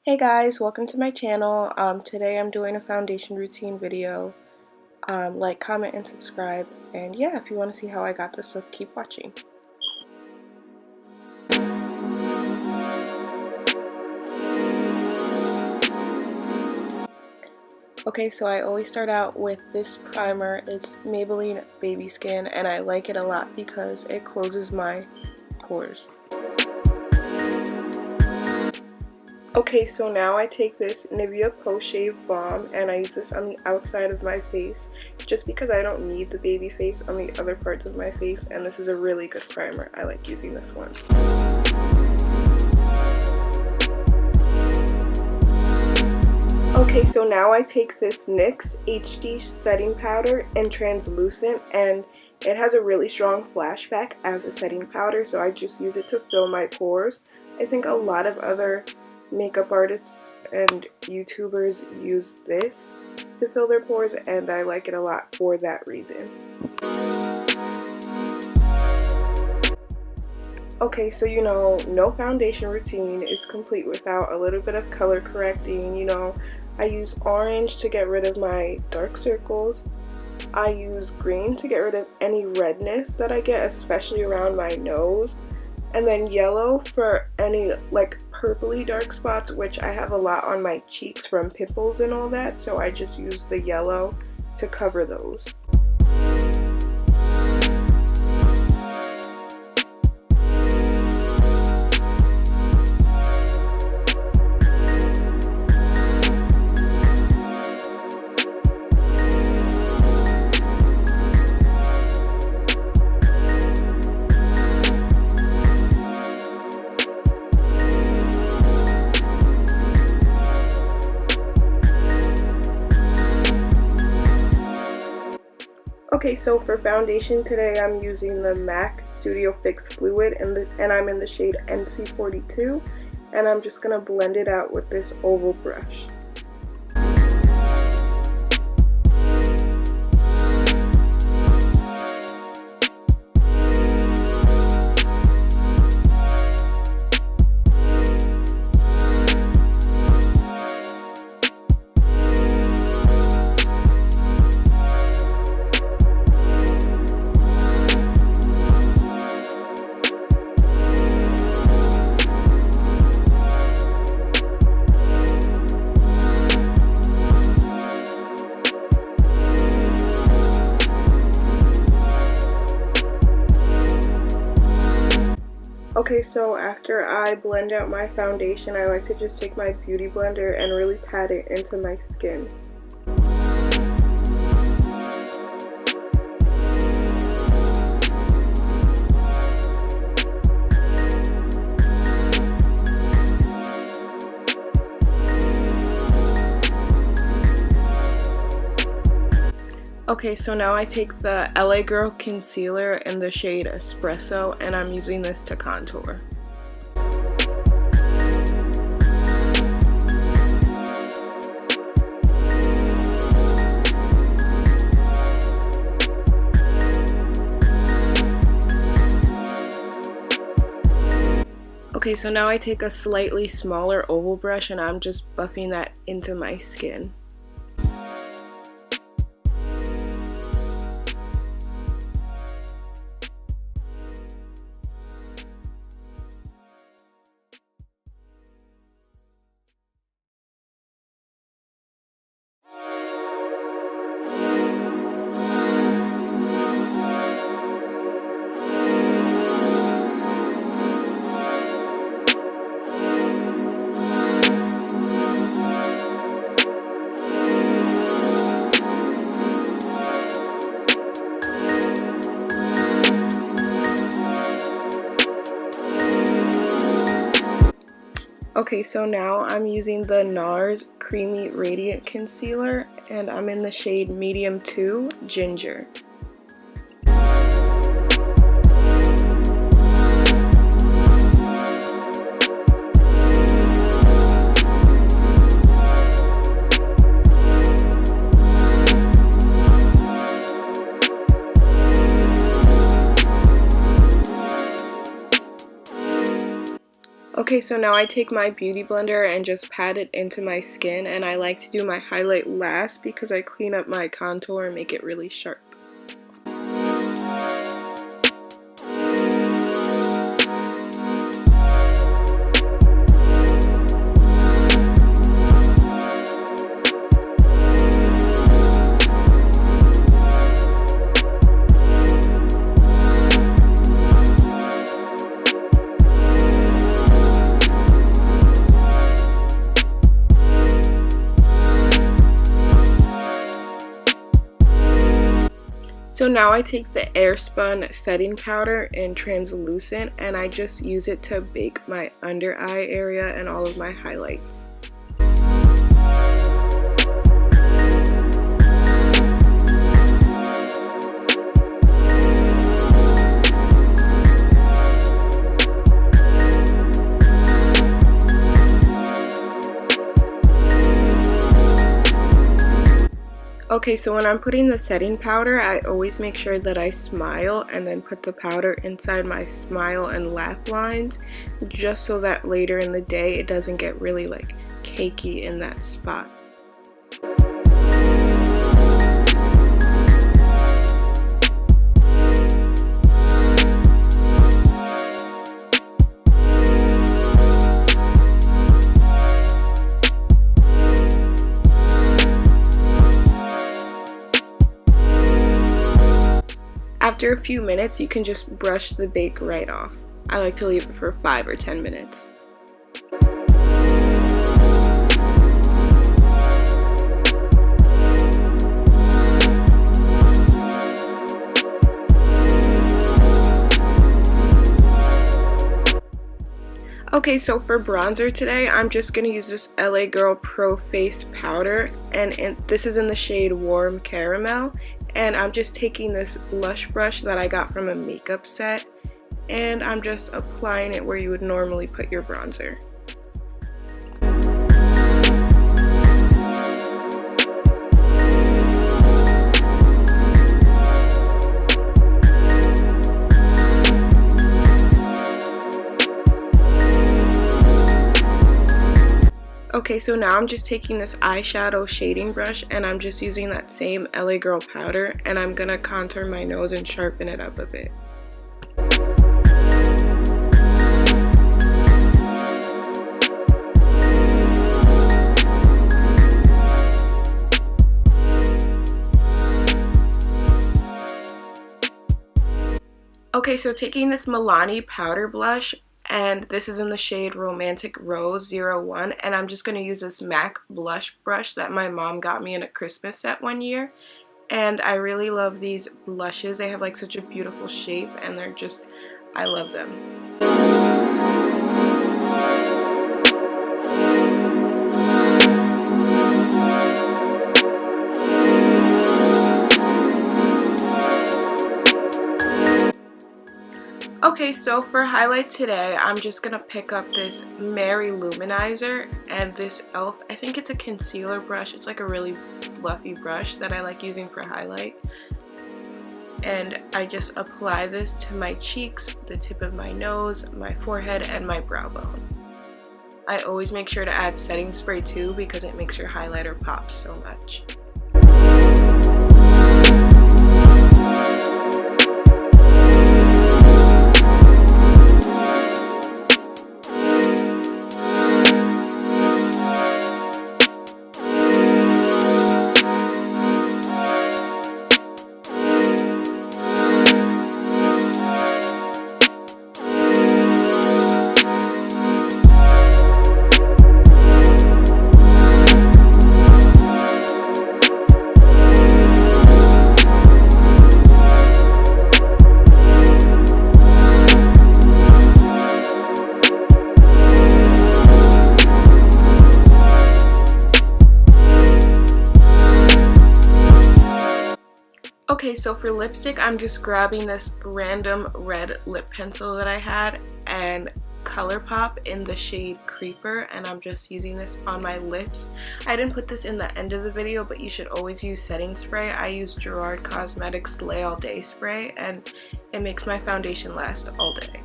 Hey guys, welcome to my channel. Today I'm doing a foundation routine video. Like, comment, and subscribe. And yeah, if you want to see how I got this look, keep watching. Okay, so I always start out with this primer. It's Maybelline Baby Skin, and I like it a lot because it closes my pores. Okay, so now I take this Nivea Post Shave Balm and I use this on the outside of my face just because I don't need the baby face on the other parts of my face, and this is a really good primer. I like using this one. Okay, so now I take this NYX HD setting powder in translucent, and it has a really strong flashback as a setting powder, so I just use it to fill my pores. I think a lot of other makeup artists and YouTubers use this to fill their pores, and I like it a lot for that reason. Okay, so no foundation routine is complete without a little bit of color correcting. I use orange to get rid of my dark circles. I use green to get rid of any redness that I get, especially around my nose. And then yellow for any like purpley dark spots, which I have a lot on my cheeks from pimples and all that, so I just use the yellow to cover those. Okay, so for foundation today I'm using the MAC Studio Fix Fluid and I'm in the shade NC42, and I'm just going to blend it out with this oval brush. Okay, so after I blend out my foundation, I like to just take my beauty blender and really pat it into my skin. Okay, so now I take the LA Girl concealer in the shade Espresso, and I'm using this to contour. Okay, so now I take a slightly smaller oval brush and I'm just buffing that into my skin. Okay, so now I'm using the NARS Creamy Radiant Concealer, and I'm in the shade Medium 2 Ginger. Okay, so now I take my beauty blender and just pat it into my skin, and I like to do my highlight last because I clean up my contour and make it really sharp. So now I take the Airspun setting powder in translucent and I just use it to bake my under eye area and all of my highlights. Okay, so when I'm putting the setting powder, I always make sure that I smile and then put the powder inside my smile and laugh lines, just so that later in the day it doesn't get really like cakey in that spot. After a few minutes, you can just brush the bake right off. I like to leave it for 5 or 10 minutes. Okay, so for bronzer today, I'm just going to use this LA Girl Pro Face Powder, and this is in the shade Warm Caramel. And I'm just taking this blush brush that I got from a makeup set, and I'm just applying it where you would normally put your bronzer. Okay, so now I'm just taking this eyeshadow shading brush and I'm just using that same LA Girl powder, and I'm gonna contour my nose and sharpen it up a bit. Okay, so taking this Milani powder blush, and this is in the shade Romantic Rose 01, and I'm just going to use this MAC blush brush that my mom got me in a Christmas set one year, and I really love these blushes. They have like such a beautiful shape, and they're just, I love them. Okay, so for highlight today, I'm just going to pick up this Mary Luminizer and this e.l.f. I think it's a concealer brush. It's like a really fluffy brush that I like using for highlight. And I just apply this to my cheeks, the tip of my nose, my forehead, and my brow bone. I always make sure to add setting spray too because it makes your highlighter pop so much. Okay, so for lipstick, I'm just grabbing this random red lip pencil that I had and Colourpop in the shade Creeper, and I'm just using this on my lips. I didn't put this in the end of the video, but you should always use setting spray. I use Gerard Cosmetics Slay All Day spray, and it makes my foundation last all day.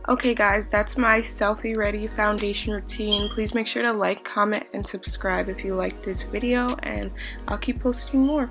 Okay guys, that's my selfie ready foundation routine. Please make sure to like, comment, and subscribe if you like this video, and I'll keep posting more.